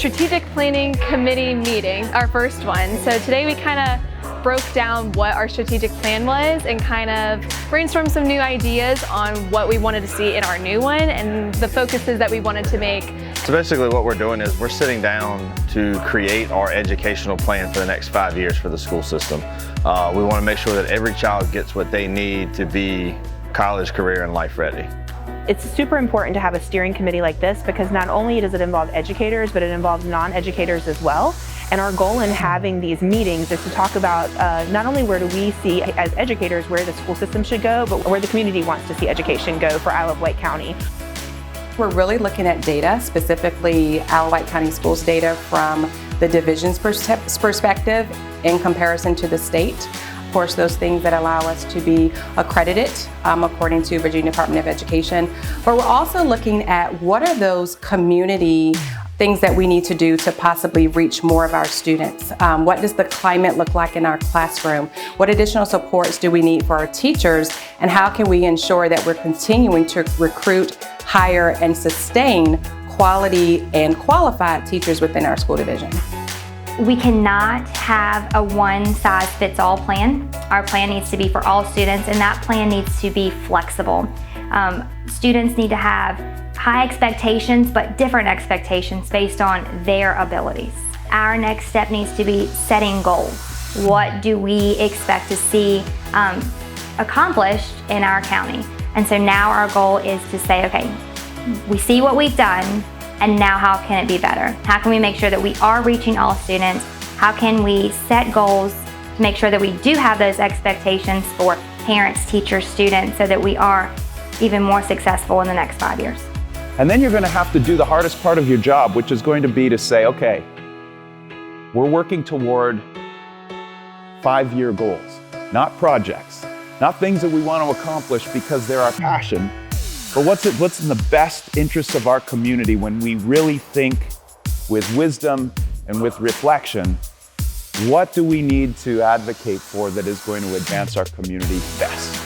strategic planning committee meeting, our first one. So today we kind of broke down what our strategic plan was and kind of brainstormed some new ideas on what we wanted to see in our new one and the focuses that we wanted to make. So basically what we're doing is we're sitting down to create our educational plan for the next 5 years for the school system. We want to make sure that every child gets what they need to be college, career, and life ready. It's super important to have a steering committee like this because not only does it involve educators, but it involves non-educators as well. And our goal in having these meetings is to talk about not only where do we see as educators where the school system should go, but where the community wants to see education go for Isle of Wight County. We're really looking at data, specifically Isle of Wight County Schools data from the division's perspective in comparison to the state. Of course, those things that allow us to be accredited according to Virginia Department of Education. But we're also looking at what are those community things that we need to do to possibly reach more of our students. What does the climate look like in our classroom? What additional supports do we need for our teachers? And how can we ensure that we're continuing to recruit, hire, and sustain quality and qualified teachers within our school division? We cannot have a one-size-fits-all plan. Our plan needs to be for all students, and that plan needs to be flexible. Students need to have high expectations, but different expectations based on their abilities. Our next step needs to be setting goals. What do we expect to see accomplished in our county? And so now our goal is to say, okay, we see what we've done, and now how can it be better? How can we make sure that we are reaching all students? How can we set goals to make sure that we do have those expectations for parents, teachers, students, so that we are even more successful in the next 5 years? And then you're going to have to do the hardest part of your job, which is going to be to say, okay, we're working toward 5-year goals, not projects, not things that we want to accomplish because they're our passion, but what's in the best interest of our community when we really think with wisdom and with reflection, what do we need to advocate for that is going to advance our community best?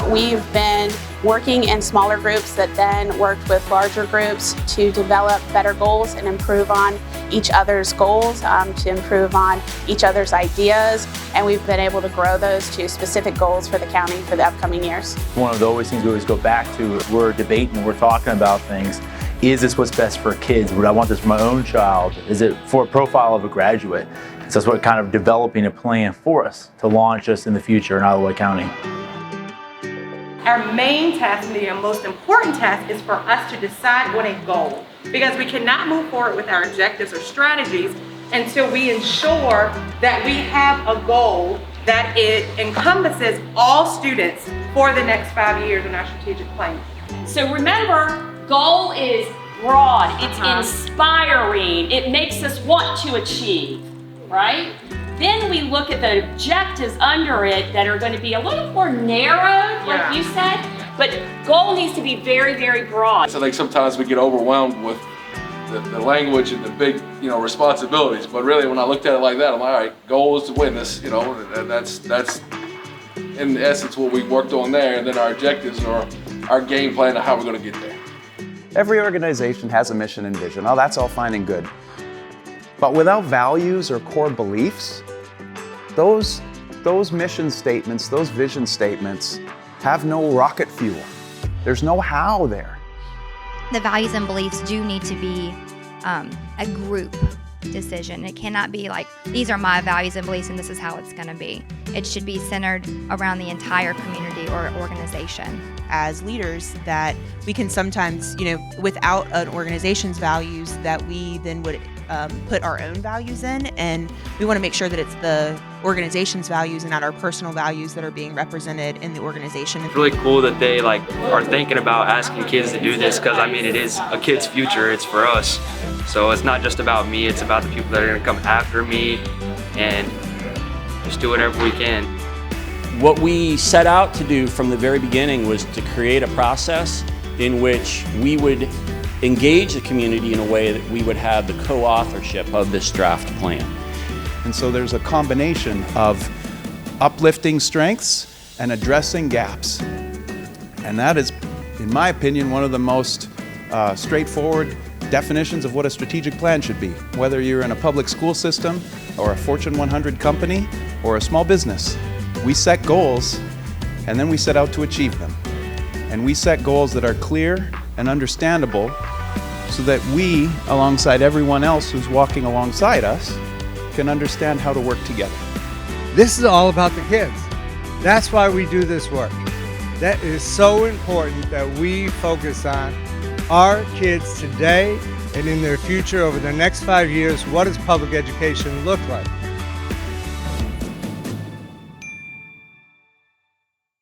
We've been working in smaller groups that then worked with larger groups to develop better goals and improve on each other's goals, to improve on each other's ideas, and we've been able to grow those to specific goals for the county for the upcoming years. One of the always things we always go back to, we're debating, we're talking about things. Is this what's best for kids? Would I want this for my own child? Is it for a profile of a graduate? So that's what kind of developing a plan for us to launch us in the future in Isle of Wight County. Our main task, and the most important task, is for us to decide what a goal, because we cannot move forward with our objectives or strategies until we ensure that we have a goal that it encompasses all students for the next 5 years in our strategic plan. So remember, goal is broad, it's inspiring, it makes us want to achieve, right? Then we look at the objectives under it that are going to be a little more narrow, like you said, but goal needs to be very, very broad. So I think sometimes we get overwhelmed with the language and the big, responsibilities. But really, when I looked at it like that, I'm like, all right, goal is to win this, and that's in essence what we worked on there. And then our objectives are our game plan of how we're going to get there. Every organization has a mission and vision. Oh, that's all fine and good. But without values or core beliefs, those mission statements, those vision statements have no rocket fuel. There's no how there. The values and beliefs do need to be a group decision. It cannot be like, these are my values and beliefs and this is how it's going to be. It should be centered around the entire community or organization. As leaders, that we can sometimes, without an organization's values, that we then would put our own values in, and we want to make sure that it's the organization's values and not our personal values that are being represented in the organization. It's really cool that they are thinking about asking kids to do this, because it is a kid's future, it's for us. So it's not just about me, it's about the people that are going to come after me, and just do whatever we can. What we set out to do from the very beginning was to create a process in which we would engage the community in a way that we would have the co-authorship of this draft plan. And so there's a combination of uplifting strengths and addressing gaps. And that is, in my opinion, one of the most straightforward definitions of what a strategic plan should be, whether you're in a public school system or a Fortune 100 company or a small business. We set goals and then we set out to achieve them. And we set goals that are clear and understandable so that we, alongside everyone else who's walking alongside us, can understand how to work together. This is all about the kids. That's why we do this work. That is so important that we focus on our kids today and in their future over the next 5 years. What does public education look like?